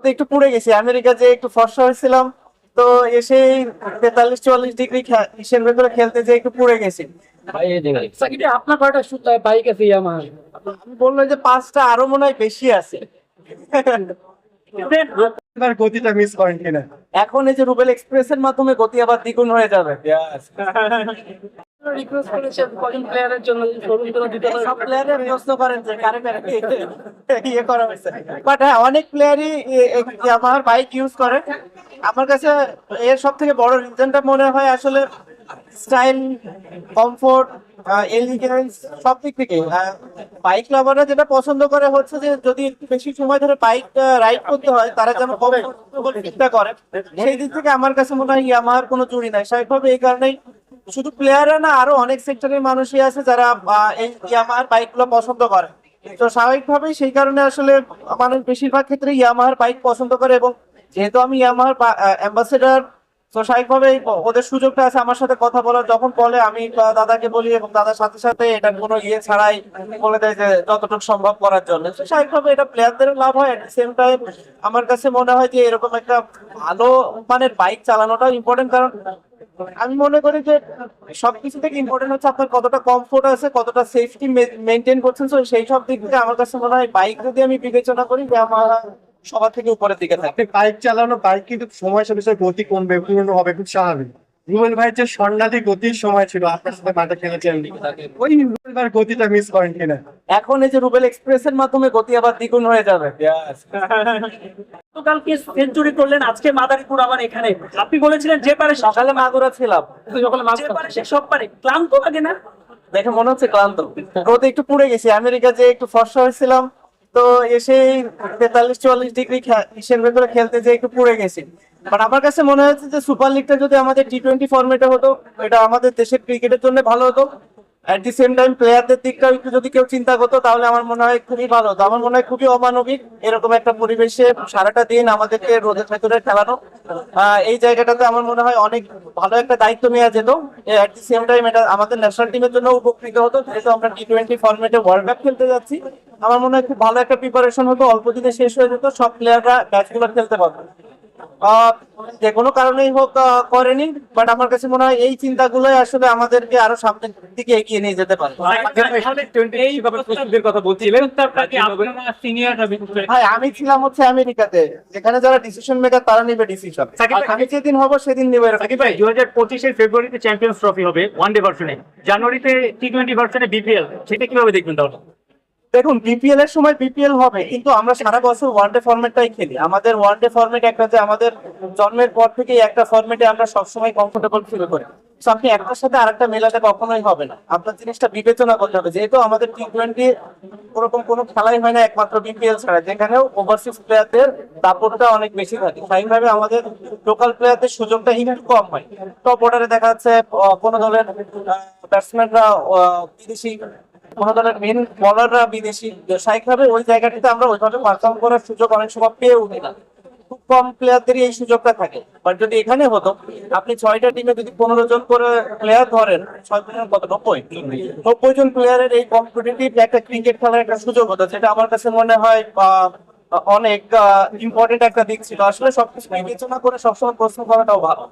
তো একটু পুড়ে গেছি আমেরিকা যে একটু ফর্সা হয়েছিলাম। তো এসে 43-44 ডিগ্রি হিসের ভেতরে খেলতে যে একটু পুড়ে গেছি। সাকিব ভাই, আপনার কয়টা বাইক আছে ইয়ামাহার? আমি বললো যে 5টা, আরো মনে হয় বেশি আছে। আপনার গতিটা মিস করেন কিনা? এখন এই যে রুবেল এক্সপ্রেস এর মাধ্যমে গতি আবার দ্বিগুণ হয়ে যাবে। রিকোয়েস্ট করেছেন কজন প্লেয়ারের জন্য শোরুম জন্য দিতে পারে? সব প্লেয়ারের প্রশ্ন করেন যে কারে কারে ইয়ে করা হয়েছে, বাট হ্যাঁ অনেক প্লেয়ারই আমার বাইক ইউজ করে। আমার কাছে এর সব থেকে বড় রিজনটা মনে হয় আসলে স্টাইল, কমফোর্ট, এলিগেন্স, সব দিক থেকে বাইক লাভাররা যেটা পছন্দ করে হচ্ছে যে যদি একটু বেশি সময় ধরে বাইক রাইড করতে হয় তারা যেন কমফোর্টেবল ফিলটা করে। সেই দিক থেকে আমার কাছে মনে হয় ইয়ামাহার কোনো চুরি নাই। স্বাভাবিকভাবে এই কারণেই শুধু প্লেয়াররা না, আরো অনেক সেক্টরের মানুষই আছে যারা এই ইয়ামাহার বাইক গুলো পছন্দ করে। তো স্বাভাবিকভাবেই সেই কারণে আসলে মানুষ বেশিরভাগ ক্ষেত্রে ইয়ামাহার বাইক পছন্দ করে। এবং যেহেতু আমি ইয়ামাহার অ্যাম্বাসেডার, তো স্বাভাবিকভাবে ওদের সুযোগটা আছে আমার সাথে কথা বলার। যখন বলে আমি দাদাকে বলি এবং দাদার সাথে সাথে এটা কোনো ইয়ে ছাড়াই বলে দেয় যে যতটুকু সম্ভব করার জন্য। তো স্বাভাবিকভাবে এটা প্লেয়ারদেরও লাভ হয়, এট সেম টাইম আমার কাছে মনে হয় যে এরকম একটা ভালো মানের বাইক চালানোটাও ইম্পর্টেন্ট। কারণ আমি মনে করি যে সবকিছু থেকে ইম্পর্টেন্ট হচ্ছে আপনার কতটা কমফোর্ট আছে, কতটা সেফটি মেনটেন করছেন। তো সেই সব দিক থেকে আমার কাছে মনে হয় বাইক যদি আমি বিবেচনা করি যে আমার সবার থেকে উপরের দিকে থাকে। আপনি বাইক চালানো, বাইক কিন্তু সময় সাথে সাথে গতি কমবে, পুরনো হবে, খুব স্বাভাবিক। রুবেল ভাইয়ের যে স্বর্ণালী গতির সময় ছিল, আপনার সাথে মাঠে খেলেছেন, ওই রুবেল ভাইয়ের গতিটা মিস করেন কিনা? এখন এই যে রুবেল এক্সপ্রেস এর মাধ্যমে গতি আবার দ্বিগুণ হয়ে যাবে। গতকালকে সেঞ্চুরি করলেন, আজকে মাদারীপুর আবার এখানে। আপনি বলেছিলেন যে পারে সকালে মাগুরা ছিলাম, যে পারে সে সব পারে, ক্লান্ত লাগে না? দেখে মনে হচ্ছে ক্লান্ত। রোদে একটু পুড়ে গেছি আমেরিকা যে একটু ফর্সা হয়েছিলাম। তো এসে 43-44 ডিগ্রি হিসের ভেতরে খেলতে যে একটু পুড়ে গেছি। বাট আমার কাছে মনে হচ্ছে যে সুপার লিগটা যদি আমাদের টি-20 ফরম্যাটে হতো, এটা আমাদের দেশের ক্রিকেটের জন্য ভালো হতো। এট দি সেম টাইম প্লেয়ারদের দিকটাও একটু যদি কেউ চিন্তা করতো তাহলে আমার মনে হয় খুবই ভালো হতো। আমার মনে হয় খুবই অমানবিক এরকম একটা পরিবেশে সারাটা দিন আমাদেরকে রোদের ভেতরে খেলানো। এই জায়গাটাতে আমার মনে হয় অনেক ভালো একটা দায়িত্ব নেওয়া যেত। এট দি সেম টাইম এটা আমাদের ন্যাশনাল টিমের জন্য উপকৃত হতো, যেহেতু আমরা টি-20 ফরম্যাটে ওয়ার্ল্ড কাপ খেলতে যাচ্ছি। আমার মনে হয় খুব ভালো একটা প্রিপারেশন হতো, অল্প দিনে শেষ হয়ে যেত, সব প্লেয়াররা ম্যাচগুলো খেলতে পারতো। যে কোনো কারণেই হোক করেনি, বাট আমার কাছে মনে হয় এই চিন্তাগুলোই আসলে আমাদেরকে আরো সামনের দিকে এগিয়ে নিয়ে যেতে পারে। ভাই আমি ছিলাম হচ্ছে আমেরিকাতে, যেখানে যারা ডিসিশন মেকার তারা নিবে ডিসিশন। আমি যেদিন হব সেদিন নিবে। সাকিব ভাই, 2025-এর ফেব্রুয়ারিতে চ্যাম্পিয়ন্স ট্রফি হবে ওয়ানডে ভার্সনে, জানুয়ারিতে টি-20 ভার্সনে বিপিএল, সেটা কিভাবে দেখবেন তাহলে? দেখুন বিপিএল এর সময় বিপিএল হবে, কিন্তু আমরা সারা বছর ওয়ানডে ফরম্যাটটাই খেলি। আমাদের ওয়ানডে ফরম্যাট একটা, যে আমাদের জন্মের পর থেকেই একটা ফরম্যাটে আমরা সবসময় কমফোর্টেবল ফিল করি। তো আপনি একটার সাথে আরেকটা মেলাতে কখনোই হবে না, আপনার জিনিসটা বিবেচনা করতে হবে। যেহেতু আমাদের টি-20 ওরকম কোনো খেলাই হয় না একমাত্র বিপিএল ছাড়া, যেখানেও ওভারসিজ প্লেয়ারদের দাপটটা অনেক বেশি থাকে। স্বাভাবিকভাবে আমাদের লোকাল প্লেয়ারদের সুযোগটা একটু কম হয়। টপ অর্ডারে দেখা যাচ্ছে কোনো দলের ব্যাটসম্যানরা বিদেশি, কোনো দলের মেন বলাররা বিদেশি। স্বাভাবিকভাবে ওই জায়গাটিতে আমরা ওইভাবে পারফর্ম করার সুযোগ অনেক সময় পেয়ে উঠি না, খুব কম প্লেয়ারদেরই এই সুযোগটা থাকে। বাট যদি এখানে হতো, আপনি 6টা টিমে যদি 15 জন করে প্লেয়ার ধরেন, 6 জন কত, 90 জন প্লেয়ারের এই কম্পিটিটিভ একটা ক্রিকেট খেলার একটা সুযোগ হতো, যেটা আমার কাছে মনে হয় অনেক ইম্পর্টেন্ট একটা দিক ছিল। আসলে সবকিছু বিবেচনা করে সবসময় প্রশ্ন করাটাও ভালো।